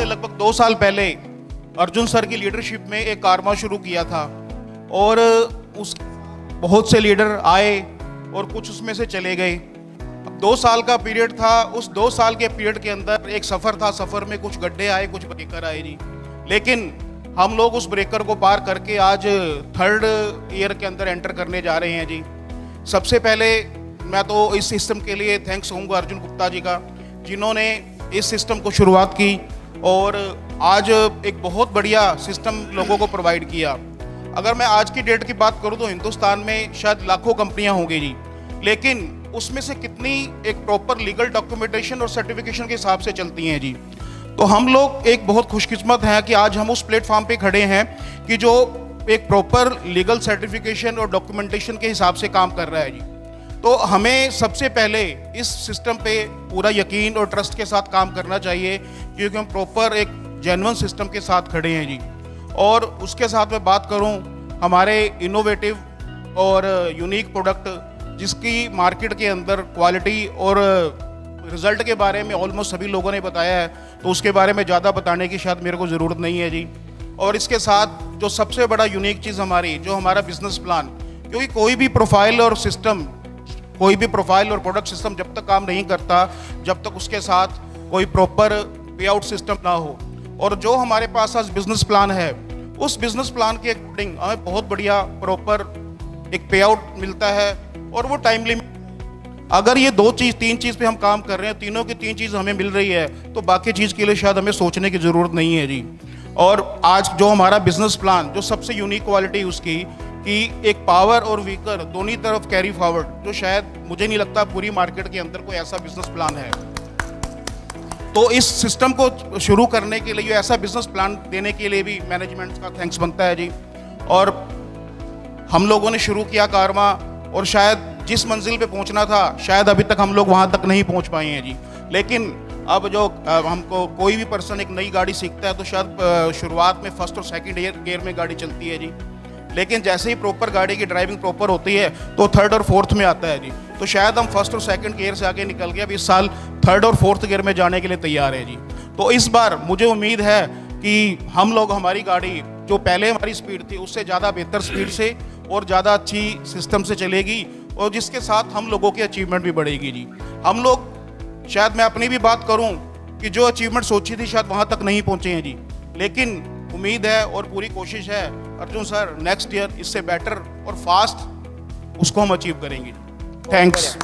से लगभग 2 साल पहले अर्जुन सर की लीडरशिप में एक कारवां शुरू किया था और उस बहुत से लीडर आए और कुछ उसमें से चले गए। 2 साल का पीरियड था, उस 2 साल के पीरियड के अंदर एक सफ़र था, सफ़र में कुछ गड्ढे आए, कुछ ब्रेकर आए जी। लेकिन हम लोग उस ब्रेकर को पार करके आज 3rd ईयर के अंदर एंटर करने जा रहे हैं जी। सबसे पहले मैं तो इस सिस्टम के लिए थैंक्स कहूँगा अर्जुन गुप्ता जी का, जिन्होंने इस सिस्टम को शुरुआत की और आज एक बहुत बढ़िया सिस्टम लोगों को प्रोवाइड किया। अगर मैं आज की डेट की बात करूं तो हिंदुस्तान में शायद लाखों कंपनियां होंगी जी, लेकिन उसमें से कितनी एक प्रॉपर लीगल डॉक्यूमेंटेशन और सर्टिफिकेशन के हिसाब से चलती हैं जी। तो हम लोग एक बहुत खुशकिस्मत हैं कि आज हम उस प्लेटफॉर्म पे खड़े हैं कि जो एक प्रॉपर लीगल सर्टिफिकेशन और डॉक्यूमेंटेशन के हिसाब से काम कर रहा है जी। तो हमें सबसे पहले इस सिस्टम पे पूरा यकीन और ट्रस्ट के साथ काम करना चाहिए, क्योंकि हम प्रॉपर एक जेन्युइन सिस्टम के साथ खड़े हैं जी। और उसके साथ मैं बात करूं हमारे इनोवेटिव और यूनिक प्रोडक्ट, जिसकी मार्केट के अंदर क्वालिटी और रिज़ल्ट के बारे में ऑलमोस्ट सभी लोगों ने बताया है, तो उसके बारे में ज़्यादा बताने की शायद मेरे को ज़रूरत नहीं है जी। और इसके साथ जो सबसे बड़ा यूनिक चीज़ हमारी, जो हमारा बिजनेस प्लान, क्योंकि कोई भी प्रोफाइल और प्रोडक्ट सिस्टम जब तक काम नहीं करता, जब तक उसके साथ कोई प्रॉपर पे आउट सिस्टम ना हो। और जो हमारे पास आज बिजनेस प्लान है, उस बिजनेस प्लान के अकॉर्डिंग हमें बहुत बढ़िया प्रॉपर एक पे आउट मिलता है और वो टाइमली। अगर ये 3 चीज़ पे हम काम कर रहे हैं, तीनों की 3 चीज़ हमें मिल रही है, तो बाकी चीज़ के लिए शायद हमें सोचने की ज़रूरत नहीं है जी। और आज जो हमारा बिजनेस प्लान, जो सबसे यूनिक क्वालिटी उसकी कि एक पावर और वीकर दोनों तरफ कैरी फॉरवर्ड, जो शायद मुझे नहीं लगता पूरी मार्केट के अंदर कोई ऐसा बिजनेस प्लान है। तो इस सिस्टम को शुरू करने के लिए, ऐसा बिजनेस प्लान देने के लिए भी मैनेजमेंट का थैंक्स बनता है जी। और हम लोगों ने शुरू किया कारवां, और शायद जिस मंजिल पे पहुंचना था, शायद अभी तक हम लोग वहां तक नहीं पहुंच पाए हैं जी। लेकिन अब जो हमको कोई भी पर्सन एक नई गाड़ी सीखता है तो शायद शुरुआत में 1st और 2nd गियर में गाड़ी चलती है जी। लेकिन जैसे ही प्रॉपर गाड़ी की ड्राइविंग प्रॉपर होती है तो 3rd और 4th में आता है जी। तो शायद हम 1st और 2nd गियर से आगे निकल गए, अब इस साल 3rd और 4th गियर में जाने के लिए तैयार है जी। तो इस बार मुझे उम्मीद है कि हम लोग, हमारी गाड़ी जो पहले हमारी स्पीड थी उससे ज़्यादा बेहतर स्पीड से और ज़्यादा अच्छी सिस्टम से चलेगी, और जिसके साथ हम लोगों की अचीवमेंट भी बढ़ेगी जी। हम लोग, शायद मैं अपनी भी बात करूं कि जो अचीवमेंट सोची थी शायद वहां तक नहीं पहुंचे हैं जी, लेकिन उम्मीद है और पूरी कोशिश है अर्जुन सर नेक्स्ट ईयर इससे बेटर और फास्ट उसको हम अचीव करेंगे। थैंक्स।